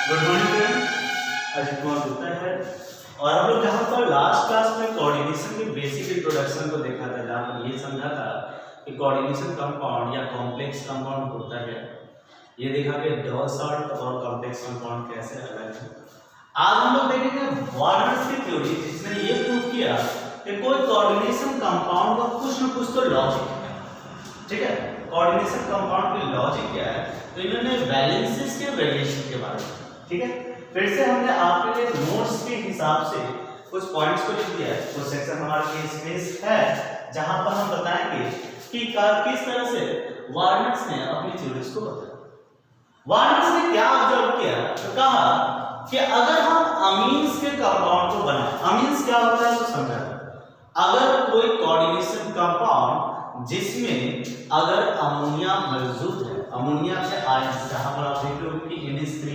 Good morning friend, Ajit Kumar Gupta है। और हम लोग जहाँ पर लास्ट क्लास में कोऑर्डिनेशन के बेसिक इंट्रोडक्शन को देखा था, जहाँ पर ये समझा था कि कोऑर्डिनेशन कंपाउंड या कॉम्प्लेक्स कंपाउंड होता है। ये देखा कि डबल सॉल्ट और कॉम्प्लेक्स कंपाउंड कैसे अलग है। आज हम लोग देखेंगे वार्नर्स की थ्योरी, जिसने ये प्रूव किया कि कोई कोऑर्डिनेशन कंपाउंड का कुछ न कुछ तो लॉजिक है। ठीक है, कोऑर्डिनेशन कंपाउंड की लॉजिक क्या है, तो इन्होंने वैलेंसेस के वेरिएशन के बारे में, ठीक है, फिर से हमने आपके लिए नोट्स के हिसाब से कुछ पॉइंट्स को लिख दिया है। कुछ सेक्शन हमारे लिए स्पेस है जहां पर हम बताएंगे कि किस तरह से वार्नर्स ने अपनी थ्योरीज को बताया। वार्नर्स ने क्या ऑब्जर्व किया, तो कहा कि अगर हम अमीन्स के कंपाउंड को बनाएं, अमीन्स क्या होता है तो समझा। अगर कोई कोऑर्डिनेशन कंपाउंड जिसमें अगर अमोनिया मौजूद है, अमोनिया के आयंस, जहां पर आप देख लो कि NH3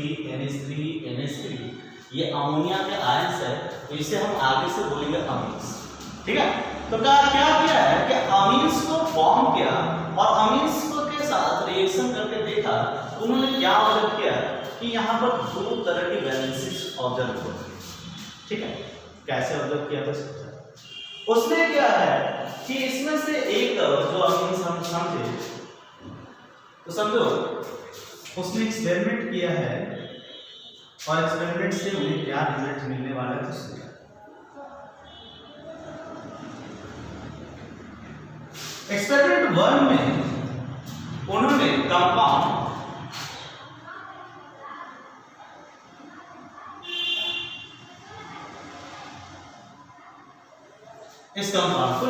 ये अमोनिया के आयंस है, तो इसे हम आगे से बोलेंगे अमीन्स। ठीक है, तो क्या किया है कि अमीन्स को फॉर्म किया और अमीन्स को के साथ रिएक्शन करके देखा। उन्होंने क्या ऑब्जर्व किया कि यहाँ पर दो तरह की वैलेंसीज ऑब्जर्व होती है। ठीक है, कैसे ऑब्जर्व किया तो समझा। उसने क्या है कि इसमें से एक जो अमीन्स हम समझे, तो समझो उसने एक्सपेरिमेंट किया है और एक्सपेरिमेंट से उन्हें क्या रिजल्ट मिलने वाला है तो सुनिए। एक्सपेरिमेंट 1 में उन्होंने कंपाउंड इस कंपाउंड को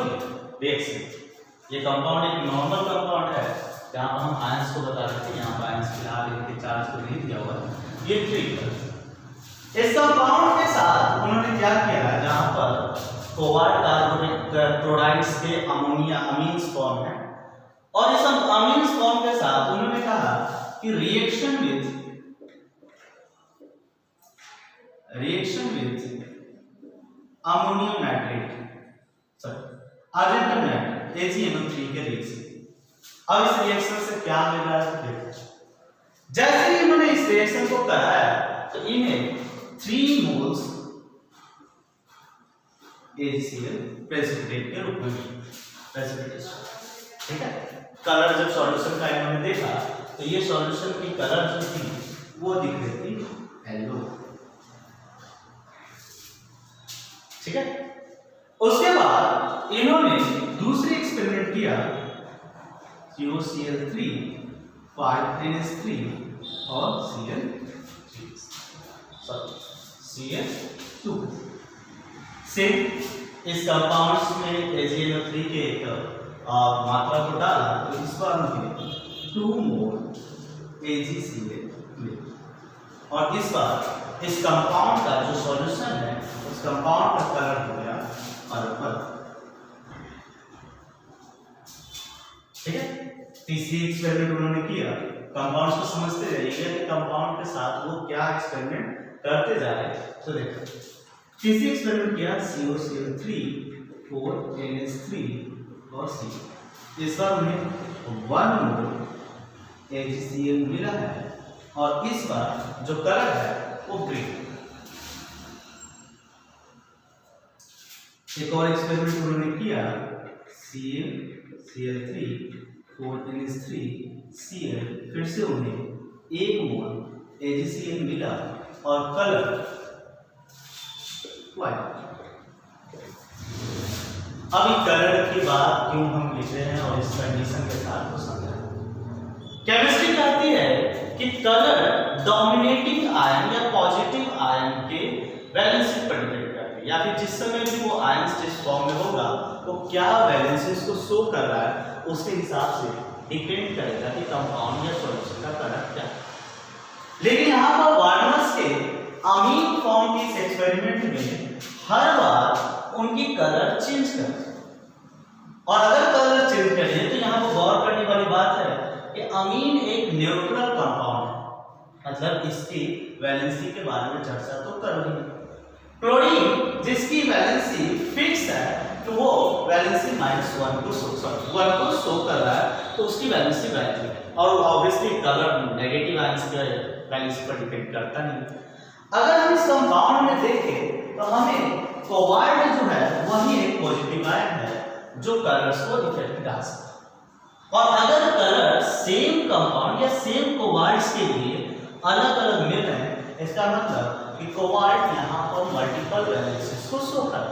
रिएक्शन, ये कंपाउंड एक नॉर्मल कंपाउंड है जहां पर हम आयंस को बता रहे थे। यहाँ पर आयंस फिलहाल इनके चार्ज को नहीं दिया हुआ है, ये ट्रिक। इस कंपाउंड के साथ उन्होंने क्या किया है, जहां पर कोबाल्ट कार्बोनेट क्लोराइड्स के अमोनिया अमीन्स फॉर्म है, और इस अमीन्स फॉर्म के साथ उन्होंने कहा कि reaction with ammonium nitrate, argentum nitrate, AgNO3 के रिएक्शन। अब इस रिएक्शन से क्या मिल रहा है, जैसे ही इन्होंने इस रिएक्शन को कराया तो इन्हें 3 मोल्स AgCl प्रेसिपिटेट के रूप में प्रेसिपिटेशन। ठीक है, कलर जब सॉल्यूशन का इन्होंने देखा तो ये सॉल्यूशन की कलर जो थी वो दिख रही थी येलो। ठीक है, उसके बाद इन्होंने दूसरी एक्सपेरिमेंट किया, COCl3 5NH3 और Cl2 से इस कंपाउंड्स में AgNO3 के मात्रा को डाला तो इस बार मुझे 2 मोल AgCl और इस बार इस कंपाउंड का जो सॉल्यूशन है उस कंपाउंड का कलर हो गया पर्पल। ठीक है, तीसरी एक्सपेरिमेंट उन्होंने किया, कंपाउंड्स को समझते जाइएगा कि कंपाउंड के साथ वो क्या एक्सपेरिमेंट करते जा रहे हैं। तो देखो तीसरी एक्सपेरिमेंट किया, COCl3 4NH3 और C। इस बार उन्हें 1 मोल AgCl मिला है और इस बार जो कलर है वो ग्रीन। एक और एक्सपेरिमेंट उन्होंने किया, Cl3 4NH3 Cl, फिर से उन्हें 1 मोल AgCl मिला और कलर व्हाइट। अभी कलर की बात क्यों हम लिख रहे हैं और इस कंडीशन के साथ को समझा। केमिस्ट्री कहती है कि कलर डोमिनेटिंग आयन या पॉजिटिव आयन के वैलेंसी पर डिपेंड करती है, या फिर जिस समय भी वो आयन जिस फॉर्म में होगा वो क्या वैलेंसीज को शो कर रहा है उसके हिसाब से डिपेंड करेगा कि कंपाउंड या सॉल्यूशन का कलर क्या है। लेकिन यहाँ पर वार्नर्स के अमीन फॉर्म की इस एक्सपेरिमेंट में हर बार उनकी कलर चेंज करते हैं, और अगर कलर चेंज करें तो यहाँ पर गौर करने वाली बात है कि अमीन एक न्यूट्रल कंपाउंड है, मतलब इसकी वैलेंसी के बारे में चर्चा तो कर रही है। क्लोरीन जिसकी वैलेंसी फिक्स है तो वो वैलेंसी -1 को शो कर रहा है, तो उसकी वैलेंसी वैल्यू है, और ऑब्वियसली कलर नेगेटिव आयंस के वैलेंसी पर डिपेंड करता नहीं। अगर हम इस कंपाउंड में देखें तो हमें कोबाल्ट जो है वही एक पॉजिटिव आयन है जो कलर्स को इफेक्ट डाल सकता है। और अगर कलर सेम कंपाउंड या सेम कोबाल्ट्स के लिए अलग अलग मिल रहे हैं, इसका मतलब कि कोबाल्ट यहाँ पर मल्टीपल वैलेंसीज को शो कर रहा है।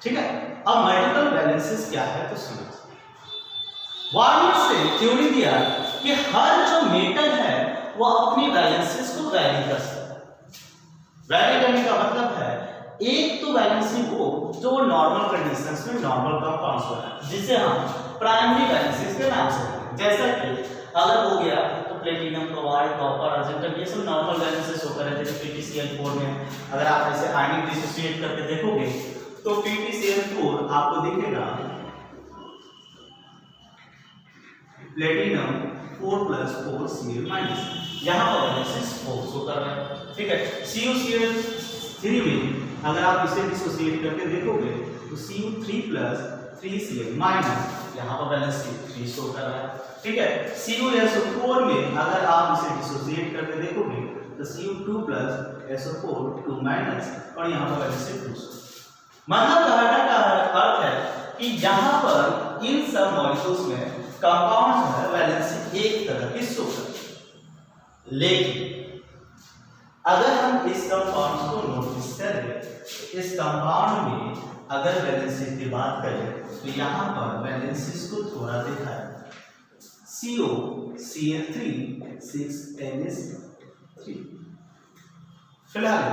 ठीक है, अब मल्टीपल वैलेंसीज क्या है तो समझिए। वार्नर से थ्योरी दिया कि हर जो मेटल है वो अपनी वैलेंसीज को वैरी कर सकता है। वैरी करने का मतलब है एक तो वैलेंसी वो जो नॉर्मल कंडीशंस में नॉर्मल कंपाउंड्स हो रहा है, जिसे हम प्राइमरी वैलेंसीज के नाम से कहते हैं। जैसा कि अगर हो गया तो प्लेटिनम, कोबाल्ट, कॉपर, अर्जेंटम, ये सब नॉर्मल वैलेंसीज होकर है। जैसे PtCl4 में अगर आप इसे आयनिक डिसोसिएट करके देखोगे तो PtCl4 आपको दिखेगा प्लेटिनम 4+4Cl-, यहाँ पर वैलेंसीज 4 शो कर रहा है। ठीक है, CuCl3 में अगर आप इसे डिसोसिएट करके देखोगे तो Cu3+3Cl-, यहाँ पर वैलेंसी 3 शो कर रहा है। ठीक है, CuSO4 में अगर आप इसे डिसोसिएट करके देखोगे तो Cu2+SO4 2- और यहाँ पर वैलेंसी 2 शो। मतलब कहने का अर्थ है कि यहाँ पर इन सब मॉलिक्यूल्स में कंपाउंड है वैलेंसी एक तरह की शो करती है। लेकिन अगर हम इस कंपाउंड को नोटिस करें, इस कंपाउंड में अगर वैलेंसी की बात करें तो यहाँ पर वैलेंसीज को थोड़ा देखा है। COCl3 6NH3। फिलहाल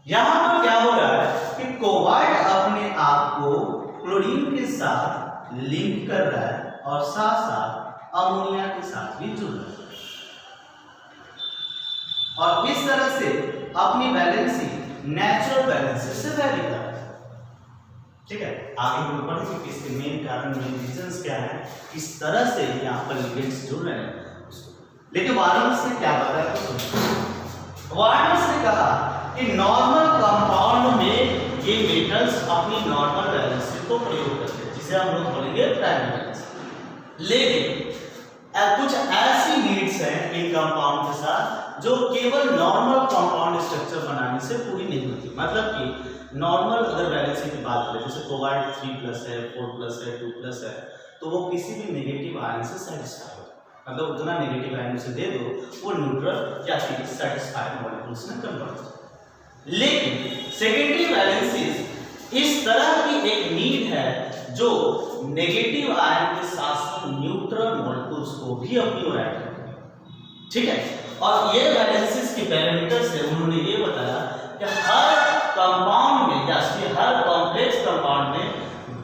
यहाँ पर क्या हो रहा है कि कोबाल्ट अपने आप को क्लोरीन के साथ लिंक कर रहा है और साथ साथ अमोनिया के साथ भी जुड़ रहा है और इस तरह से अपनी वैलेंसी नेचुरल वैलेंसी से वैरी कर रहा है। ठीक है, आगे हम पढ़ेंगे कि इसके मेन कारण, मेन रीजंस क्या है, किस तरह से यहाँ पर लिगेंड्स जुड़ रहे हैं। लेकिन वार्नर ने क्या बताया तो सुनिए। वार्नर ने कहा कि नॉर्मल कंपाउंड में ये मेटल्स अपनी नॉर्मल वैलेंसी को प्रयोग करते हैं, जिसे हम लोग बोलेंगे प्राइमरी वैलेंसी। लेकिन कुछ ऐसी नीड्स हैं इन कंपाउंड के साथ जो केवल नॉर्मल कंपाउंड स्ट्रक्चर बनाने से पूरी नहीं होती। मतलब कि नॉर्मल अगर वैलेंसी की बात करें, जैसे कोबाल्ट 3+ है, 4+ है, 2+ है, तो वो किसी भी नेगेटिव आयन से सेटिस्फाई होता है। मतलब उतना नेगेटिव आयन उसे दे दो वो न्यूट्रल या फिर सेटिस्फाइड मॉलिक्यूल्स में कन्वर्ट हो जाए। लेकिन सेकेंडरी वैलेंसीज इस तरह की एक नीड है जो नेगेटिव आयन के साथ साथ न्यूट्रल मॉलिक्यूल्स को भी अपनी ओर ऐड करते हैं। ठीक है, और ये वैलेंसीज के पैरामीटर से उन्होंने ये बताया कि हर कंपाउंड में या हर कॉम्प्लेक्स कंपाउंड में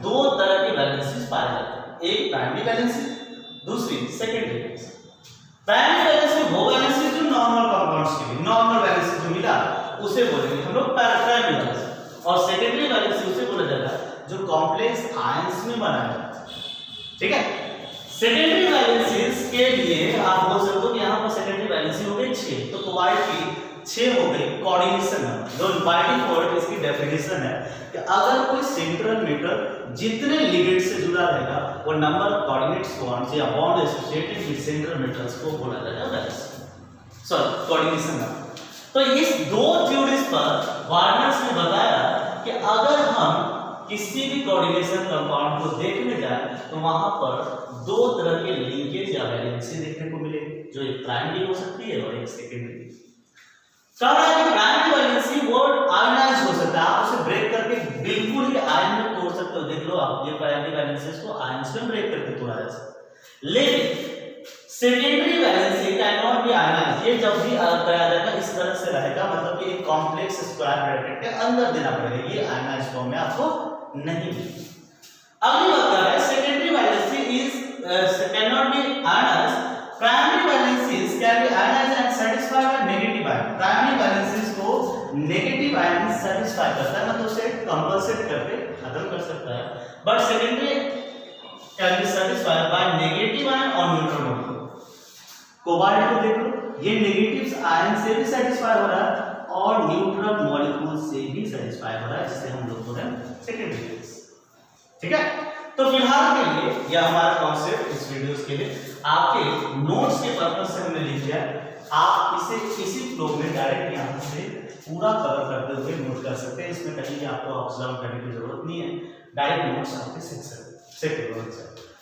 दो तरह की वैलेंसीज पाए जाते हैं। एक प्राइमरी वैलेंसी, दूसरी सेकेंडरी वैलेंसी। प्राइमरी वैलेंसी वो वैलेंसी जो नॉर्मल कंपाउंड्स के लिए, नॉर्मल वैलेंसी जो मिला उसे बोलेंगे हम लोग प्राइमरी वैलेंसी, और सेकेंडरी वैलेंसी उसे बोला जाता है जो कॉम्प्लेक्स आयंस में बनाया जाता है। ठीक है, सेकेंडरी वैलेंसीज के लिए आप बोल सकते हो कि यहाँ पर सेकेंडरी वैलेंसी हो गई 6, तो कोबाल्ट की 6 हो गई। कोऑर्डिनेशन है जो बाय डिफॉल्ट इसकी डेफिनेशन है कि अगर कोई सेंट्रल मेटल जितने लिगेंड से जुड़ा रहेगा वो नंबर ऑफ कोऑर्डिनेट्स बॉन्ड्स या bond associated with central metals को बोला जाएगा वैलेंसी, सॉरी कोऑर्डिनेशन है। तो इस दो थ्योरीज पर वार्नर ने बताया कि अगर हम किसी भी कोऑर्डिनेशन कंपाउंड को देखने जाए तो वहां पर दो तरह के लिंकेज या वैलेंसी देखने को मिलेगी, जो एक प्राइमरी हो सकती है और एक सेकेंडरी। कह रहा है कि प्राइमरी वैलेंसी वो आयनाइज हो सकता है, आप उसे ब्रेक करके बिल्कुल ही आयन में तोड़ सकते हो। देख लो आप, ये प्राइमरी वैलेंसीज को आयंस में ब्रेक करके तोड़ा जा सकता है। लेकिन secondary valency can not be ionize, ये जब भी अलग कराया जाएगा इस तरह से रहेगा, मतलब कि एक कॉम्प्लेक्स स्क्वायर ब्रैकेट के अंदर देना पड़ेगा, ये आयनाइज फॉर्म में आपको नहीं मिलेगी। अगली बात कर रहा है secondary valency is can not be ionize, primary valencies can be ionize and satisfy by negative ion. Primary valencies को नेगेटिव आयन सेटिस्फाई करता है, मतलब उसे कंपनसेट करके खत्म कर सकता है, but secondary can be satisfied by negative ion और न्यूट्रल मॉलिक्यूल। कोबाल्ट को देख लो, ये नेगेटिव आयन से भी सेटिस्फाई हो रहा है और न्यूट्रल मॉलिक्यूल से भी सेटिस्फाई हो रहा है, जिसे हम लोग बोल रहे हैं सेकेंडरी वैलेंसी। ठीक है, तो फिलहाल के लिए यह हमारा कॉन्सेप्ट इस वीडियोस के लिए। आपके नोट्स के पर्पज से हमने लिख दिया, आप इसे इसी फ्लो में डायरेक्ट यहाँ से पूरा कवर करते हुए नोट कर सकते हैं, इसमें कहीं भी आपको ऑब्जर्व करने की जरूरत नहीं है, डायरेक्ट नोट्स आपके सेट।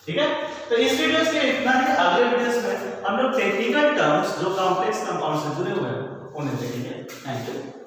ठीक है, तो इस वीडियो से इतना ही। अगले वीडियोस में हम लोग टेक्निकल टर्म्स जो कॉम्प्लेक्स कंपाउंड से जुड़े हुए हैं उन्हें देखेंगे। Thank you.